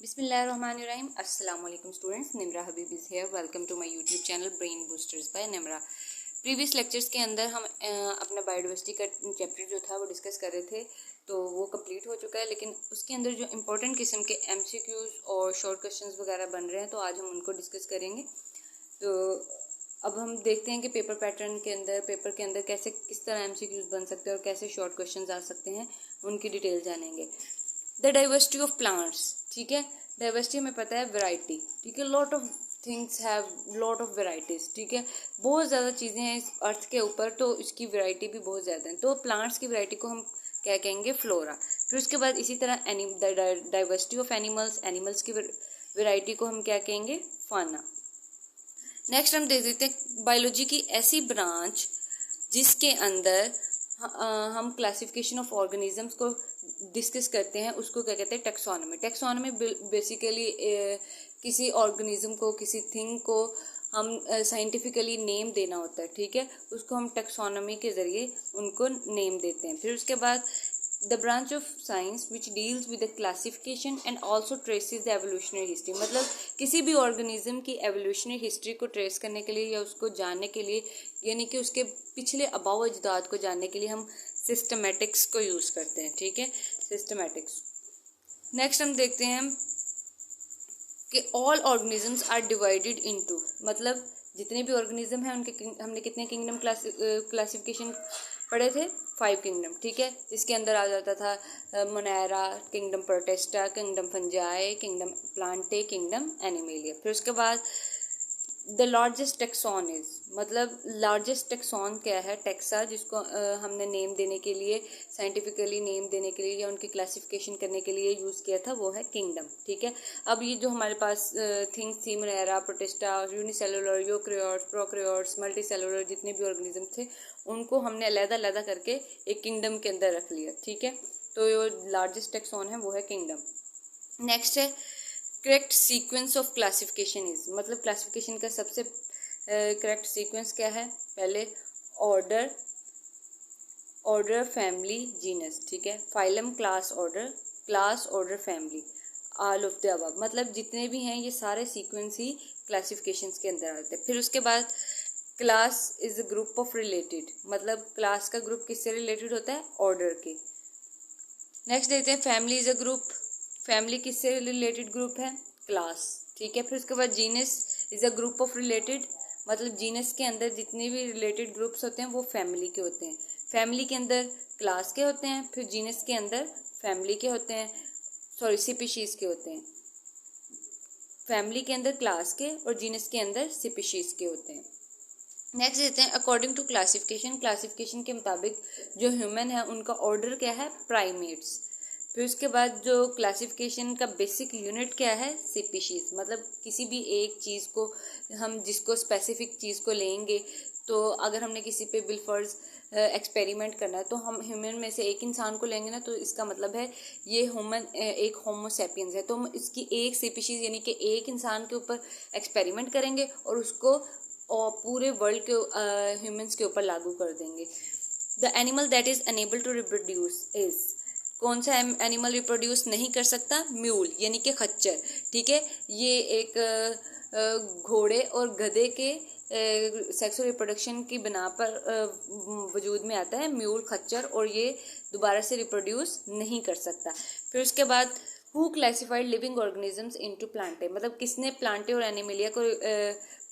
बिस्मिल्लाहिर्रहमानिर्रहीम। अस्सलाम वालेकुम students, Nimra Habib is here. Welcome to my YouTube channel brain boosters by Nimra. Previous lectures के अंदर हम अपना बायोडाइवर्सिटी का चैप्टर जो था वो डिस्कस कर रहे थे, तो वो कंप्लीट हो चुका है। लेकिन उसके अंदर जो इम्पोर्टेंट किस्म के एमसीक्यूज़ और शॉर्ट क्वेश्चंस वगैरह बन रहे हैं, तो आज हम उनको डिस्कस करेंगे। तो अब हम देखते हैं कि पेपर के अंदर कैसे किस तरह एमसीक्यूज़ बन सकते हैं और कैसे शॉर्ट क्वेश्चंस आ सकते हैं, उनकी डिटेल जानेंगे। द डाइवर्सिटी ऑफ प्लांट्स, ठीक है। डाइवर्सिटी हमें पता है वैरायटी, ठीक है। Lot of things have lot of varieties, ठीक है। बहुत ज़्यादा चीज़ें हैं इस अर्थ के ऊपर, तो इसकी वैरायटी भी बहुत ज़्यादा है। तो प्लांट्स की वैरायटी को हम क्या कहेंगे? फ्लोरा। फिर उसके बाद इसी तरह डाइवर्सिटी ऑफ एनिमल्स, एनिमल्स की वैरायटी को हम क्या कहेंगे? फाना। नेक्स्ट हम देख लेते हैं बायोलॉजी की ऐसी ब्रांच जिसके अंदर हम क्लासिफिकेशन ऑफ ऑर्गेनिजम्स को डिस्कस करते हैं, उसको क्या कहते हैं? टेक्सोनॉमी। टेक्सोनॉमी बेसिकली किसी ऑर्गेनिज्म को, किसी थिंग को हम साइंटिफिकली नेम देना होता है, ठीक है। उसको हम टेक्सोनॉमी के जरिए उनको नेम देते हैं। फिर उसके बाद the branch of science which deals with the classification and also traces the evolutionary history. मतलब किसी भी ऑर्गेनिज्म की एवोल्यूशनरी हिस्ट्री को ट्रेस करने के लिए या उसको जानने के लिए, यानी कि उसके पिछले आबाओ अजदाद को जानने के लिए हम सिस्टमैटिक्स को यूज़ करते हैं, ठीक है। सिस्टमैटिक्स। नेक्स्ट हम देखते हैं कि all organisms are divided into, मतलब जितने भी ऑर्गेनिज्म हैं उनके हमने कितने किंगडम क्लासिफिकेशन पढ़े थे? 5 किंगडम, ठीक है। जिसके अंदर आ जाता था Monera, kingdom Protista, kingdom fungi, kingdom Plantae, kingdom animalia. फिर उसके बाद द लार्जेस्ट टेक्सॉन इज, मतलब लार्जेस्ट टेक्सॉन क्या है? टेक्सा, जिसको हमने नेम देने के लिए, साइंटिफिकली नेम देने के लिए या उनकी क्लासिफिकेशन करने के लिए यूज़ किया था, वो है किंगडम, ठीक है। अब ये जो हमारे पास थिंग्स थी, Monera, protista, unicellular, eukaryotes, prokaryotes, multicellular, जितने भी ऑर्गेनिज्म थे उनको हमने अलग-अलग करके एक किंगडम के अंदर रख लिया, ठीक है। तो जो लार्जेस्ट टेक्सॉन है वो है किंगडम। नेक्स्ट है correct sequence of classification is, मतलब क्लासिफिकेशन का सबसे करेक्ट सीक्वेंस क्या है? पहले ऑर्डर, फैमिली, जीनस, ठीक है। Phylum, class, order, family, all of the above, मतलब जितने भी हैं ये सारे सीक्वेंस ही क्लासिफिकेशन के अंदर आते हैं। फिर उसके बाद class is a group of related, मतलब क्लास का ग्रुप किससे रिलेटेड होता है? ऑर्डर के। नेक्स्ट देखते हैं family is a group, family किससे रिलेटेड ग्रुप है? क्लास, ठीक है। फिर उसके बाद genus is a group of related, मतलब जीनस के अंदर जितने भी रिलेटेड ग्रुप्स होते हैं वो फैमिली के होते हैं। फैमिली के अंदर क्लास के होते हैं, फिर जीनस के अंदर फैमिली के होते हैं, सॉरी स्पीशीज के होते हैं। फैमिली के अंदर क्लास के और जीनस के अंदर स्पीशीज के होते हैं। नेक्स्ट देते हैं अकॉर्डिंग टू क्लासिफिकेशन, क्लासिफिकेशन के मुताबिक जो ह्यूमन है उनका ऑर्डर क्या है? प्राइमेट्स। फिर उसके बाद जो क्लासिफिकेशन का बेसिक यूनिट क्या है? स्पीशीज, मतलब किसी भी एक चीज़ को हम जिसको स्पेसिफिक चीज़ को लेंगे, तो अगर हमने किसी पे बिलफर्ज एक्सपेरिमेंट करना है तो हम ह्यूमन में से एक इंसान को लेंगे ना, तो इसका मतलब है ये ह्यूमन एक होमोसेपियंस है, तो हम इसकी एक स्पीशीज यानी कि एक इंसान के ऊपर एक्सपेरिमेंट करेंगे और उसको और पूरे वर्ल्ड के ह्यूमंस के ऊपर लागू कर देंगे। The animal that is unable to reproduce is, कौन सा एनिमल रिप्रोड्यूस नहीं कर सकता? म्यूल, यानी कि खच्चर, ठीक है। ये एक घोड़े और गधे के सेक्सुअल रिप्रोडक्शन की बिना पर वजूद में आता है म्यूल, खच्चर, और ये दोबारा से रिप्रोड्यूस नहीं कर सकता। फिर उसके बाद who classified living organisms into Plantae, मतलब किसने प्लांटे और एनिमेलिया को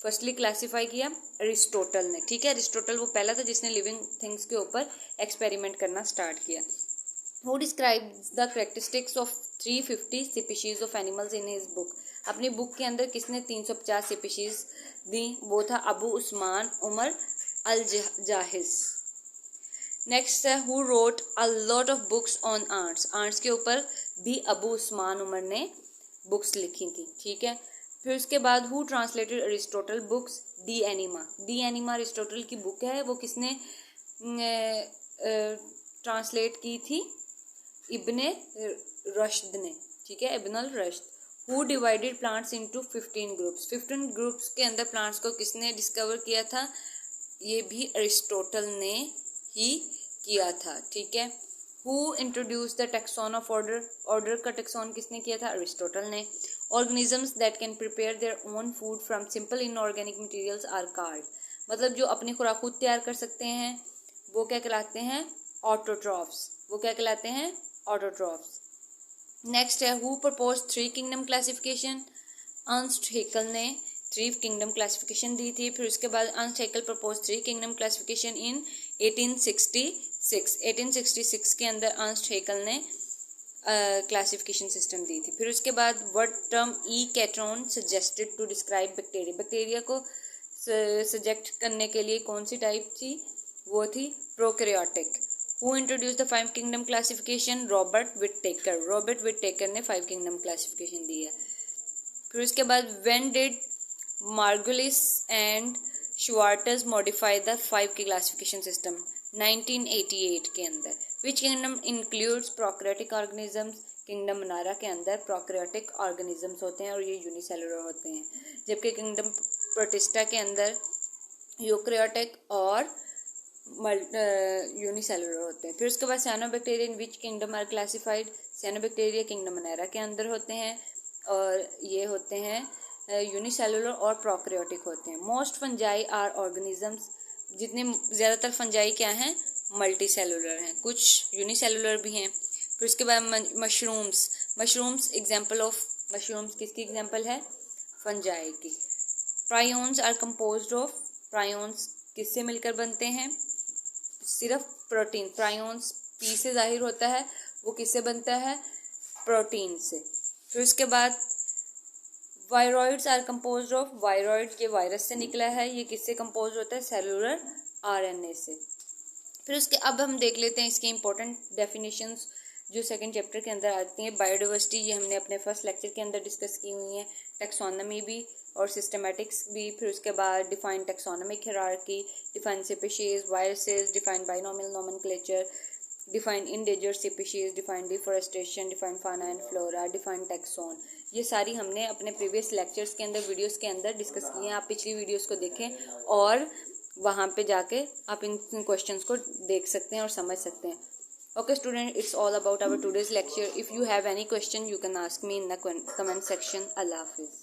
फर्स्टली क्लासिफाई किया? अरिस्टोटल ने, ठीक है। अरिस्टोटल वो पहला था जिसने लिविंग थिंग्स के ऊपर एक्सपेरिमेंट करना स्टार्ट किया। Who describes the characteristics of 350 species of animals in his book? अपनी बुक के अंदर किसने 350 स्पीशीज दी? वो था अबू उस्मान उमर अल जाहिज। नेक्स्ट है who wrote a lot of books on arts, arts के ऊपर भी अबू उस्मान उमर ने बुक्स लिखी थी, ठीक है। फिर उसके बाद who translated Aristotle books? De Anima, De Anima Aristotle की बुक है, वो किसने ट्रांसलेट की थी? इब्ने रश्द ने, ठीक है, Ibn al Rushd. Who divided plants into 15 groups, 15 groups के अंदर प्लांट्स को किसने डिस्कवर किया था? ये भी अरिस्टोटल ने ही किया था, ठीक है। Who introduce the taxon of order, order का टैक्सॉन किसने किया था? अरिस्टोटल ने। Organisms that can prepare their own food from simple inorganic materials are called, मतलब जो अपनी खुराक खुद तैयार कर सकते हैं वो क्या कहलाते हैं? ऑटोट्रॉफ्स। वो क्या कहलाते हैं? ऑटोट्रॉफ्स। नेक्स्ट है who propose 3 kingdom classification, Ernst Haeckel ने 3 किंगडम क्लासिफिकेशन दी थी। फिर उसके बाद Ernst Haeckel propose 3 kingdom classification in 1866। 1866 के अंदर अर्नस्ट हैकेल ने क्लासिफिकेशन सिस्टम दी थी। फिर उसके बाद word term E Chatton suggested to describe bacteria, bacteria को सजेक्ट करने के लिए कौन सी टाइप थी? वो थी prokaryotic. Who introduce the 5 kingdom classification? Robert Whittaker. Robert Whittaker ने 5 किंगडम क्लासिफिकेशन दी है। फिर उसके बाद when did Margulis and Schwartz modify the 5 की क्लासिफिकेशन सिस्टम? 1988 के अंदर। Which kingdom includes prokaryotic organisms? Kingdom Monera के अंदर प्रोकैरियोटिक ऑर्गेनिजम्स होते हैं और ये यूनिसेलुलर होते हैं, जबकि किंगडम प्रोटिस्टा के अंदर यूकैरियोटिक और यूनिसेलुलर होते हैं। फिर उसके बाद cyanobacteria in which kingdom are classified? Cyanobacteria kingdom Monera के अंदर होते हैं और ये होते हैं यूनिसेलुलर और प्रोकैरियोटिक होते हैं। मोस्ट फंजाई आर ऑर्गेनिजम्स, जितने ज़्यादातर फंजाई क्या हैं? मल्टी सेलुलर हैं, कुछ यूनिसेलुलर भी हैं। फिर उसके बाद mushrooms, mushrooms example of mushrooms किसकी एग्जाम्पल है? फंजाई की। Prions are composed of, prions किससे मिलकर बनते हैं? सिर्फ प्रोटीन। प्रायोन्स पी से जाहिर होता है, वो किससे बनता है? प्रोटीन से। फिर उसके बाद viroids are composed of, viroid ये वायरस से निकला है, ये किससे कंपोज होता है? सेलुलर आरएनए से। फिर उसके अब हम देख लेते हैं इसके इंपॉर्टेंट डेफिनेशंस जो सेकंड चैप्टर के अंदर आती हैं। बायोडाइवर्सिटी ये हमने अपने फर्स्ट लेक्चर के अंदर डिस्कस की हुई है, टैक्सोनॉमी भी और सिस्टमैटिक्स भी। फिर उसके बाद define taxonomic hierarchy, define species, viruses, define binomial nomenclature, define endangered species, define deforestation, define फाना एंड फ्लोरा, डिफाइन टैक्सोन। ये सारी हमने अपने प्रीवियस लेक्चर्स के अंदर, वीडियोस के अंदर डिस्कस की हैं। आप पिछली वीडियोस को देखें और वहाँ पे जाके आप इन क्वेश्चंस को देख सकते हैं और समझ सकते हैं। Okay student, it's all about our today's lecture. If you have any question, you can ask me in the comment section. Allah Hafiz.